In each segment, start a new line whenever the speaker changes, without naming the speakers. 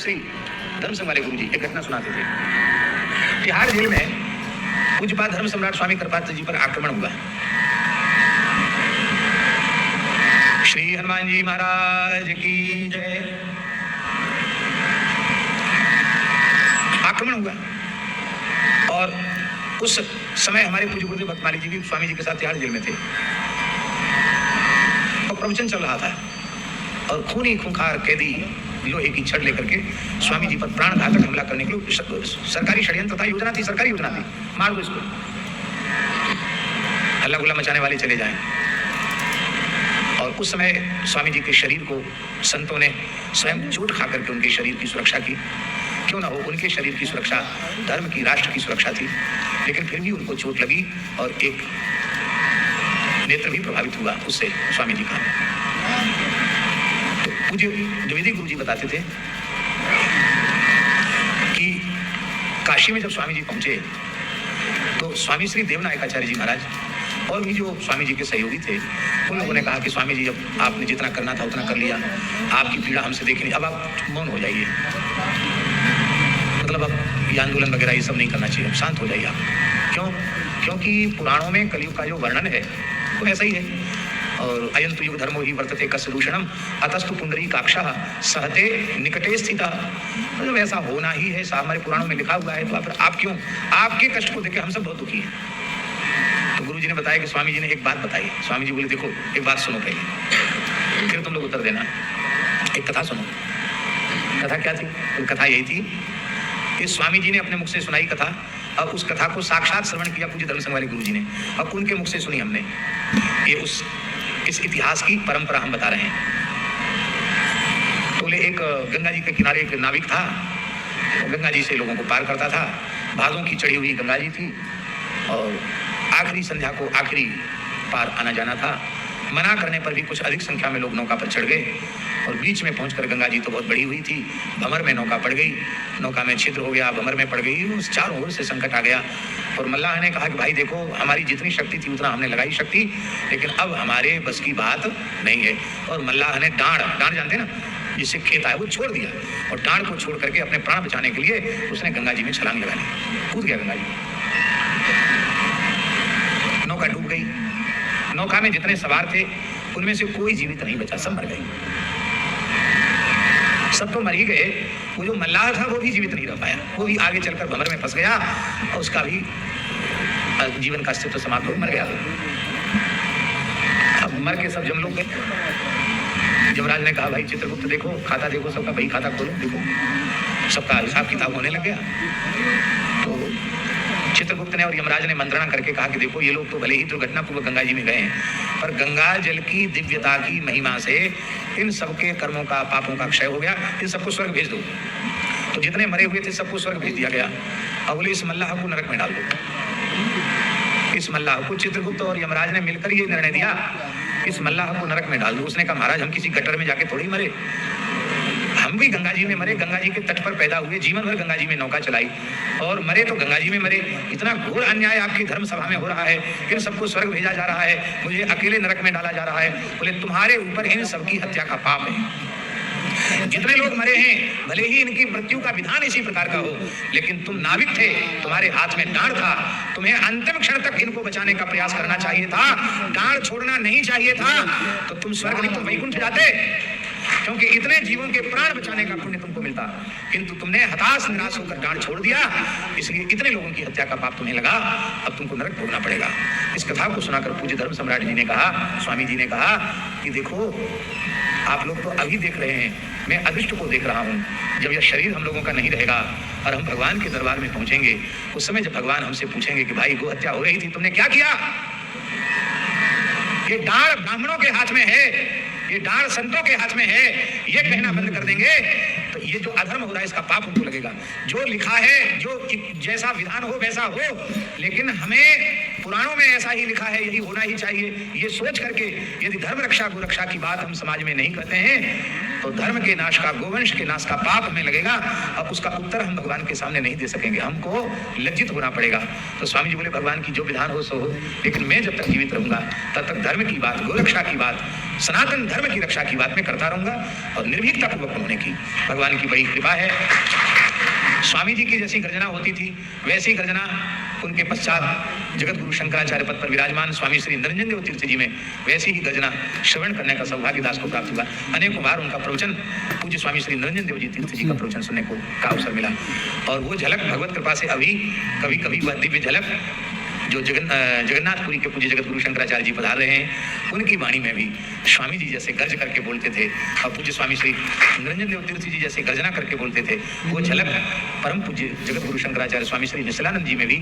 श्री धर्म संघ वाले गुरु जी एक घटना सुनाते थे। तिहाड़ जेल में पूज्यपाद धर्म सम्राट स्वामी कृपाचार्य जी पर आक्रमण हुआ। श्री हनुमान जी महाराज की जय। आक्रमण हुआ और उस समय हमारे पूज्य गुरुदेव भक्तमाली जी भी स्वामी जी के साथ तिहाड़ जेल में थे और प्रवचन चल रहा था और खूनी खूंखार कैदी लोहे की छड़ लेकर के स्वामी जी पर प्राणघातक हमला करने के लिए सरकारी षड्यंत्र था, योजना थी, सरकारी योजना थी, मार दो इसको, हल्ला गुल्ला मचाने वाले चले जाएं। और उस समय स्वामी जी के शरीर को संतों ने स्वयं चोट खा करके उनके शरीर की सुरक्षा की। क्यों ना हो, उनके शरीर की सुरक्षा धर्म की, राष्ट्र की सुरक्षा थी, लेकिन फिर भी उनको चोट लगी और एक नेत्र भी प्रभावित हुआ उससे स्वामी जी का। तो पूज्य द्विवेदी गुरु जी बताते थे कि काशी में जब स्वामी जी पहुंचे तो स्वामी श्री देवनायकाचार्य जी महाराज और भी जो स्वामी जी के सहयोगी थे उन लोगों ने कहा कि स्वामी जी अब आपने जितना करना था उतना कर लिया, आपकी पीड़ा हमसे देखी नहीं, अब आप मौन हो जाइए, मतलब अब ये आंदोलन वगैरह ये सब नहीं करना चाहिए, अब शांत हो जाइए आप। क्यों? क्योंकि पुराणों में कलयुग का जो वर्णन है वो ऐसा ही है। और अयंतु युग धर्मो ही वर्तते कस्य दूषणम अतस्तु पुंडरीकाक्षः सहते निकटे स्थिता, मतलब ऐसा होना ही है, हमारे पुराणों में लिखा हुआ है, तो आप क्यों, आपके कष्ट को देखे हम सब बहुत दुखी हैं। तो गुरु जी ने बताया कि स्वामी जी ने एक बात बताई। स्वामी जी बोले देखो एक बात सुनो पहले, फिर तुम लोग उत्तर देना। एक कथा सुनो। कथा क्या थी? कथा यही थी कि स्वामी जी ने अपने मुख से सुनाई कथा और उस कथा को साक्षात श्रवण किया पूज्य धर्म संघ वाले गुरु जी ने और उनके मुख से सुनी हमने। ये इस इतिहास की परंपरा हम बता रहे हैं। तो एक गंगा जी के किनारे एक नाविक था, गंगा जी से लोगों को पार करता था, भादों की चढ़ी हुई गंगा जी थी और आखिरी संध्या को आखिरी पार आना जाना था। मना करने पर भी कुछ अधिक संख्या में लोग नौका पर चढ़ गए और बीच में पहुंचकर गंगा जी तो बहुत बड़ी हुई थी, भंवर में नौका पड़ गई, नौका में छिद्र हो गया, भंवर में पड़ गई, उस चारों ओर से संकट आ गया। और मल्लाह ने कहा कि भाई देखो हमारी जितनी शक्ति थी उतना हमने लगाई शक्ति, लेकिन अब हमारे बस की बात नहीं है। और मल्लाह ने डांड जानते ना जिससे खेत है वो छोड़ दिया और डांड को छोड़ करके अपने प्राण बचाने के लिए उसने गंगा जी में छलांग लगा ली, कूद गया गंगा जी। नौका डूब गई। नौका में जितने सवार थे उनमें से कोई जीवित नहीं बचा, सब मर गए, सब तो मर ही गए। वो जो मल्लाह था वो भी जीवित नहीं रह पाया, वो भी आगे चलकर भंवर में फंस गया और उसका भी जीवन का अस्तित्व समाप्त हो मर गया। अब मर के सब जम लोग गए। यमराज ने कहा भाई चित्रगुप्त देखो, खाता देखो सबका, भाई खाता खोलो देखो, सबका हिसाब किताब होने लग गया। तो चित्रगुप्त ने और यमराज ने मंत्रणा करके कहा कि देखो ये लोग तो भले ही दुर्घटना पूर्वक गंगा जी में गए हैं, पर गंगा जल की दिव्यता की महिमा से इन सबके कर्मों का, पापों का क्षय हो गया, इन सबको स्वर्ग भेज दो। तो जितने मरे हुए थे सबको स्वर्ग भेज दिया गया। अब बोले इस मल्लाह को नरक में डाल दो। इस मल्लाह को चित्रगुप्त और यमराज ने मिलकर ये निर्णय दिया, इस मल्लाह को नरक में डाल दो। उसने कहा महाराज हम किसी गटर में जाके थोड़ी मरे, हम भी गंगा जी में मरे, गंगा जी के तट पर पैदा हुए, जीवन भर गंगा जी में नौका चलाई और मरे तो गंगा जी में मरे। इतना घोर अन्याय आपकी धर्म सभा में हो रहा है, इन सबको स्वर्ग भेजा जा रहा है, मुझे अकेले नरक में डाला जा रहा है। बोले तुम्हारे ऊपर इन सबकी हत्या का पाप है। जितने लोग मरे हैं भले ही इनकी मृत्यु का विधान इसी प्रकार का हो, लेकिन तुम नाविक थे, तुम्हारे हाथ में डांड था, तुम्हें अंतिम क्षण तक इनको बचाने का प्रयास करना चाहिए था, डांड छोड़ना नहीं चाहिए था, तो तुम स्वर्ग नहीं तुम वैकुंठ जाते, क्योंकि इतने जीवों के प्राण बचाने का पुण्य तुमको मिलता, किंतु तुमने हताश निराश होकर डांड छोड़ दिया, इसलिए इतने लोगों की हत्या का पाप तुम्हें लगा, अब तुमको नरक भोगना पड़ेगा। इस कथा को सुनाकर पूज्य धर्म सम्राट जी ने कहा, स्वामी जी ने कहा कि देखो आप लोग तो अभी देख रहे हैं, मैं अदृष्ट को देख रहा हूँ। जब यह शरीर हम लोगों का नहीं रहेगा और हम भगवान के दरबार में पहुंचेंगे, उस समय जब भगवान हमसे पूछेंगे कि भाई गो हत्या हो रही थी तुमने क्या किया, ये डांड ब्राह्मणों के हाथ में है, ये डांड संतों के हाथ में है, ये कहना बंद कर देंगे तो ये जो अधर्म हो रहा है इसका पाप उनको लगेगा। जो लिखा है, जो जैसा विधान हो वैसा हो, लेकिन हमें पुराणों में ऐसा ही लिखा है, यही होना ही चाहिए, ये सोच करके यदि धर्म रक्षा गो रक्षा की बात हम समाज में नहीं करते हैं तो धर्म के नाश का, गोवंश के नाश का पाप हमें लगेगा और उसका उत्तर हम भगवान के सामने नहीं दे सकेंगे, हमको लज्जित होना पड़ेगा। तो स्वामी जी बोले भगवान की जो विधान हो सो हो, लेकिन मैं जब तक जीवित रहूंगा तब तक धर्म की बात, गोरक्षा की बात, सनातन धर्म की रक्षा की बात मैं करता रहूंगा और निर्भीकता पूर्वक होने की भगवान की बड़ी कृपा है। स्वामी जी की जैसी गर्जना होती थी वैसी गर्जना उनके पश्चात जगत गुरु शंकराचार्य पद पर विराजमान स्वामी श्री निरंजन देव तीर्थ जी में वैसी ही गर्जना श्रवण करने का सौभाग्य दास को प्राप्त हुआ। अनेकों बार उनका प्रवचन पूज्य स्वामी श्री निरंजन देव जी तीर्थ जी का प्रवचन सुनने को का अवसर मिला और वो झलक भगवत कृपा से अभी कभी कभी वह दिव्य झलक जो जगन्नाथपुरी के पूज्य जगत गुरु शंकराचार्य जी पधार रहे हैं उनकी वाणी में भी स्वामी जी जैसे गर्ज करके बोलते थे और पूज्य स्वामी श्री निरंजन देव तीर्थ जी जैसे गर्जना करके बोलते थे, वो झलक परम पूज्य जगत गुरु शंकराचार्य स्वामी श्री निश्चलानंद जी में भी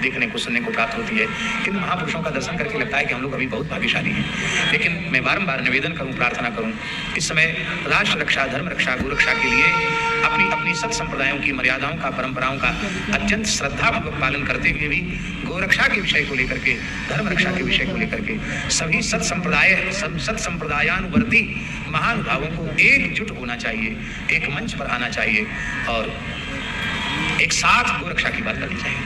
देखने को सुनने को प्राप्त होती है। किन महापुरुषों का दर्शन करके लगता है कि हम लोग अभी बहुत भाग्यशाली हैं। लेकिन मैं बारंबार निवेदन करूं, प्रार्थना करूं, इस समय राष्ट्र रक्षा, धर्म रक्षा, गोरक्षा के लिए अपनी अपनी सत संप्रदायों की मर्यादाओं का, परंपराओं का अत्यंत श्रद्धापूर्वक पालन करते हुए भी गोरक्षा के विषय को लेकर के, धर्म रक्षा के विषय को लेकर के सभी सत संप्रदायानुवर्ती महानुभावों को एकजुट होना चाहिए, एक मंच पर आना चाहिए और एक साथ गोरक्षा की बात करनी चाहिए।